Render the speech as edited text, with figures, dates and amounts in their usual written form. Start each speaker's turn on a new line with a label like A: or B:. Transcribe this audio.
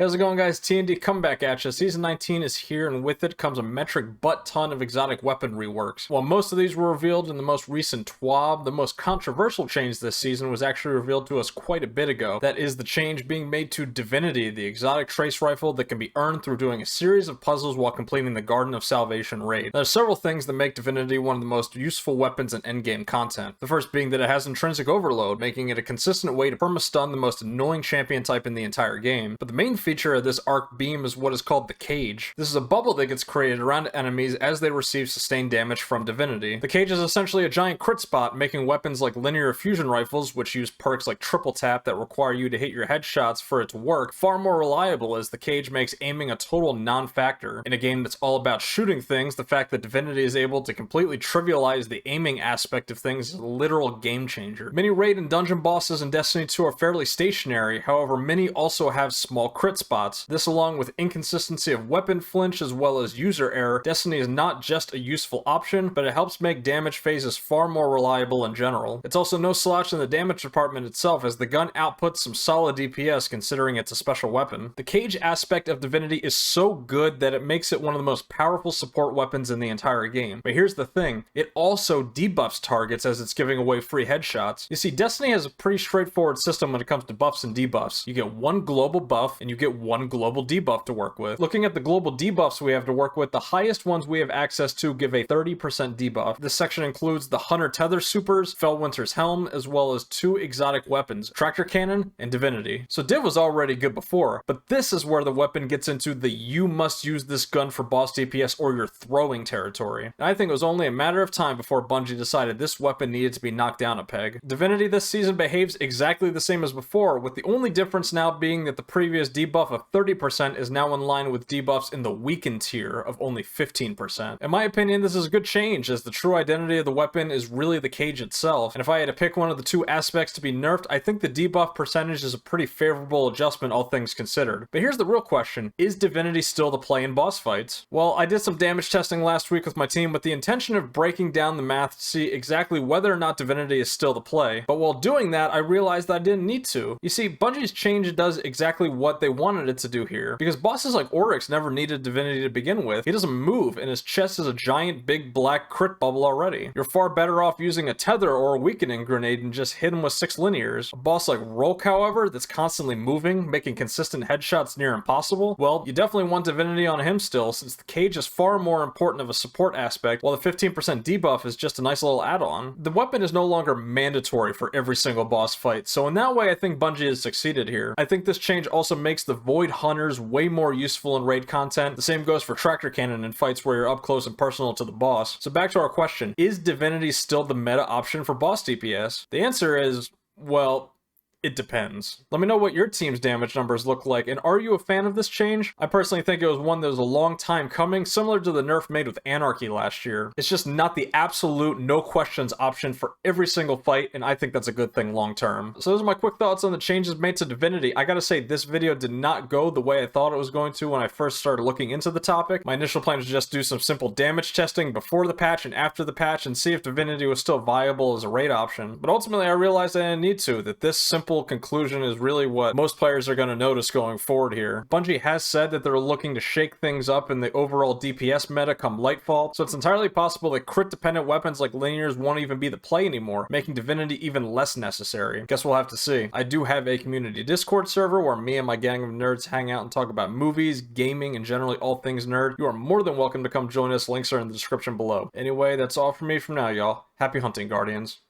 A: How's it going, guys? TND coming back at you. Season 19 is here, and with it comes a metric butt ton of exotic weapon reworks. While most of these were revealed in the most recent TWAB, the most controversial change this season was actually revealed to us quite a bit ago. That is the change being made to Divinity, the exotic trace rifle that can be earned through doing a series of puzzles while completing the Garden of Salvation raid. There are several things that make Divinity one of the most useful weapons in endgame content. The first being that it has intrinsic overload, making it a consistent way to perma-stun the most annoying champion type in the entire game. But the main feature of this arc beam is what is called the cage. This is a bubble that gets created around enemies as they receive sustained damage from Divinity. The cage is essentially a giant crit spot, making weapons like linear fusion rifles, which use perks like triple tap that require you to hit your headshots for it to work, far more reliable, as the cage makes aiming a total non-factor. In a game that's all about shooting things, the fact that Divinity is able to completely trivialize the aiming aspect of things is a literal game changer. Many raid and dungeon bosses in Destiny 2 are fairly stationary, however many also have small crit spots. This, along with inconsistency of weapon flinch as well as user error, Destiny is not just a useful option, but it helps make damage phases far more reliable in general. It's also no slouch in the damage department itself, as the gun outputs some solid DPS considering it's a special weapon. The cage aspect of Divinity is so good that it makes it one of the most powerful support weapons in the entire game. But here's the thing, it also debuffs targets as it's giving away free headshots. You see, Destiny has a pretty straightforward system when it comes to buffs and debuffs. You get one global buff and you get one global debuff to work with. Looking at the global debuffs we have to work with, the highest ones we have access to give a 30% debuff. This section includes the Hunter Tether Supers, Fellwinter's Helm, as well as two exotic weapons, Tractor Cannon and Divinity. So Div was already good before, but this is where the weapon gets into the you must use this gun for boss DPS or you're throwing territory. And I think it was only a matter of time before Bungie decided this weapon needed to be knocked down a peg. Divinity this season behaves exactly the same as before, with the only difference now being that the previous debuff of 30% is now in line with debuffs in the weakened tier of only 15%. In my opinion, this is a good change, as the true identity of the weapon is really the cage itself, and if I had to pick one of the two aspects to be nerfed, I think the debuff percentage is a pretty favorable adjustment, all things considered. But here's the real question, is Divinity still the play in boss fights? Well, I did some damage testing last week with my team with the intention of breaking down the math to see exactly whether or not Divinity is still the play, but while doing that, I realized that I didn't need to. You see, Bungie's change does exactly what they wanted it to do here, because bosses like Oryx never needed Divinity to begin with. He doesn't move, and his chest is a giant big black crit bubble already. You're far better off using a tether or a weakening grenade and just hit him with 6 linears. A boss like Rolk, however, that's constantly moving, making consistent headshots near impossible, well, you definitely want Divinity on him still, since the cage is far more important of a support aspect, while the 15% debuff is just a nice little add-on. The weapon is no longer mandatory for every single boss fight, so in that way I think Bungie has succeeded here. I think this change also makes the Void Hunters way more useful in raid content. The same goes for Tractor Cannon in fights where you're up close and personal to the boss. So back to our question, is Divinity still the meta option for boss DPS? The answer is, well, it depends. Let me know what your team's damage numbers look like, and are you a fan of this change? I personally think it was one that was a long time coming, similar to the nerf made with Anarchy last year. It's just not the absolute no questions option for every single fight, and I think that's a good thing long term. So those are my quick thoughts on the changes made to Divinity. I gotta say, this video did not go the way I thought it was going to when I first started looking into the topic. My initial plan was to just do some simple damage testing before the patch and after the patch and see if Divinity was still viable as a raid option. But ultimately I realized I didn't need to, that this simple conclusion is really what most players are going to notice going forward here. Bungie has said that they're looking to shake things up in the overall DPS meta come Lightfall, so it's entirely possible that crit-dependent weapons like linears won't even be the play anymore, making Divinity even less necessary. Guess we'll have to see. I do have a community Discord server where me and my gang of nerds hang out and talk about movies, gaming, and generally all things nerd. You are more than welcome to come join us. Links are in the description below. Anyway, that's all from me from now, y'all. Happy hunting, Guardians.